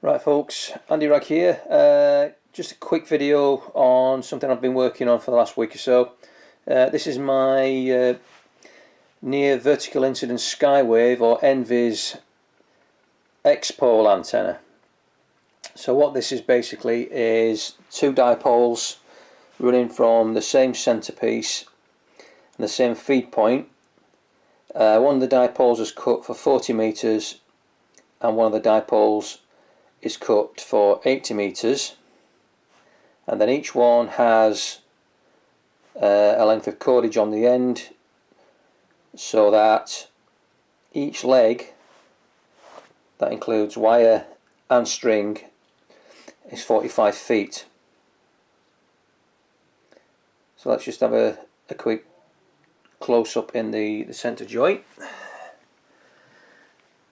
Right folks, Andy Rag here. Just a quick video on something I've been working on for the last week or so. This is my near vertical incidence skywave or NVIS X-pole antenna. So what this is basically is two dipoles running from the same centerpiece and the same feed point. One of the dipoles is cut for 40 meters and one of the dipoles is cut for 80 meters, and then each one has a length of cordage on the end, so that each leg, that includes wire and string, is 45 feet. So let's just have a quick close up in the center joint.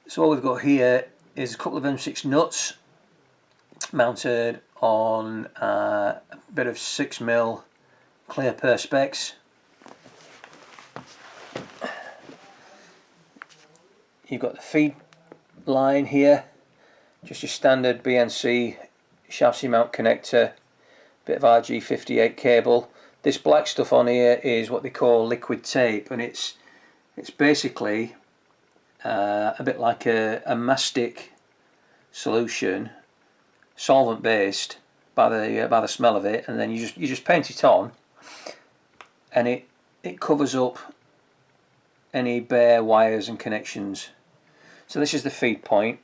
So what we've got here is a couple of M6 nuts mounted on a bit of 6mm clear perspex. You've got the feed line here, just your standard BNC chassis mount connector, bit of RG58 cable. This black stuff on here is what they call liquid tape, and it's basically a bit like a mastic solution, solvent based by the smell of it, and then you just paint it on, and it covers up any bare wires and connections. So this is the feed point.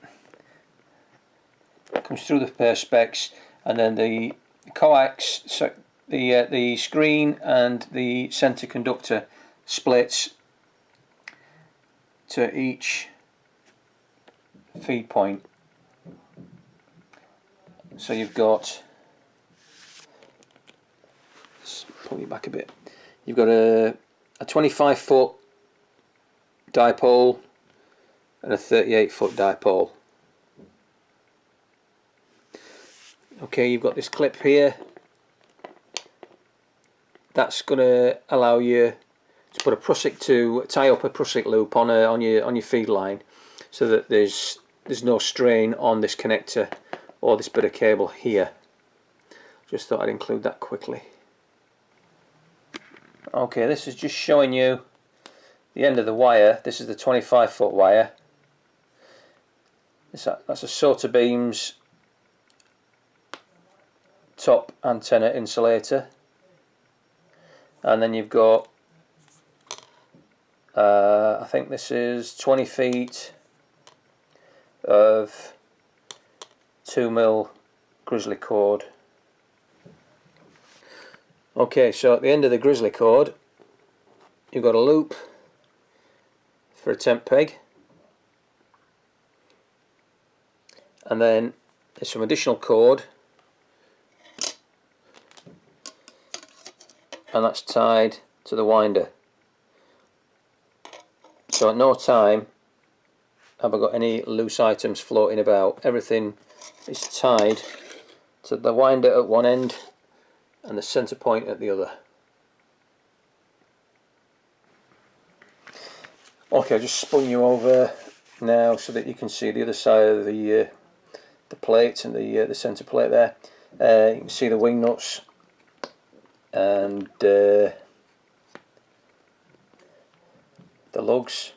It comes through the perspex, and then the coax, so the screen and the center conductor splits to each feed point. So you've got, let's pull you back a bit, you've got a 25-foot dipole and a 38-foot dipole. Okay, you've got this clip here. That's going to allow you to put a prusik, to tie up a prusik loop on your feed line, so that there's no strain on this connector or this bit of cable here. Just thought I'd include that quickly. Okay, this is just showing you the end of the wire. This is the 25-foot wire. That's a Sota Beams top antenna insulator, and then you've got I think this is 20 feet of 2mm grizzly cord. Okay, so at the end of the grizzly cord you've got a loop for a temp peg, and then there's some additional cord, and that's tied to the winder. So at no time have I got any loose items floating about. Everything is tied to the winder at one end and the center point at the other. Okay, I just spun you over now so that you can see the other side of the plate and the center plate there. You can see the wing nuts and the lugs.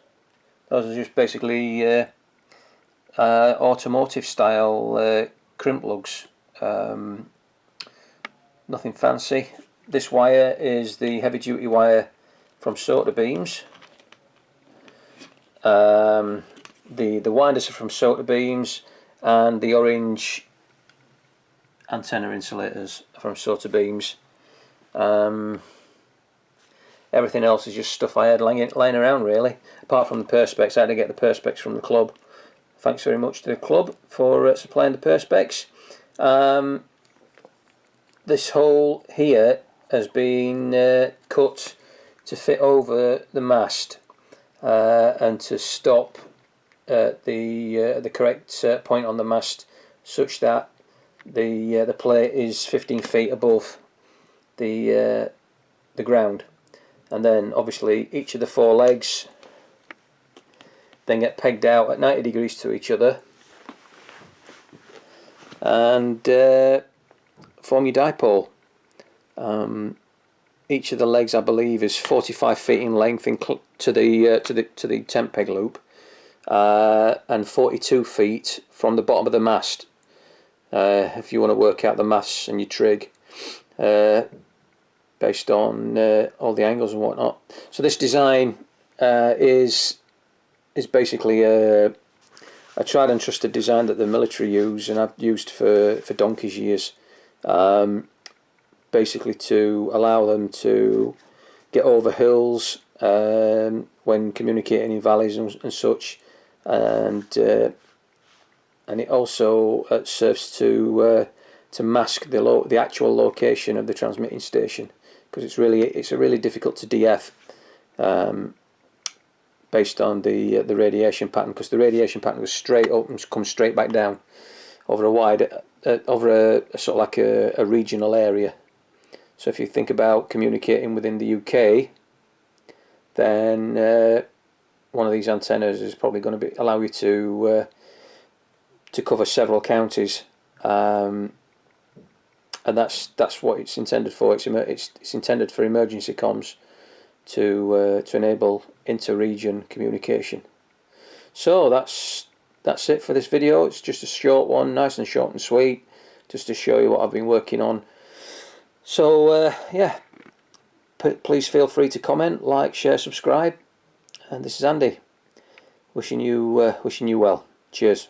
Those are just basically automotive style crimp lugs, nothing fancy. This wire is the heavy duty wire from Sota Beams. The winders are from Sota Beams, and the orange antenna insulators are from Sota Beams. Everything else is just stuff I had lying around, really. Apart from the perspex, I had to get the perspex from the club. Thanks very much to the club for supplying the perspex. This hole here has been cut to fit over the mast and to stop the correct point on the mast, such that the plate is 15 feet above the ground. And then obviously each of the four legs then get pegged out at 90 degrees to each other, and form your dipole. Each of the legs, I believe, is 45 feet in length to the tent peg loop, and 42 feet from the bottom of the mast. If you want to work out the mass and your trig, based on all the angles and whatnot. So this design is basically a tried and trusted design that the military use, and I've used for donkey's years. Basically to allow them to get over hills when communicating in valleys and such, and it also serves to mask the actual location of the transmitting station, because it's a really difficult to DF based on the radiation pattern, because the radiation pattern goes straight up and comes straight back down over a wide over a sort of like a regional area. So if you think about communicating within the UK, then one of these antennas is probably going to allow you to cover several counties, and that's what it's intended for. It's intended for emergency comms to enable inter-region communication. So that's it for this video. It's just a short one, nice and short and sweet, just to show you what I've been working on. So yeah, please feel free to comment, like, share, subscribe, and this is Andy wishing you well. Cheers.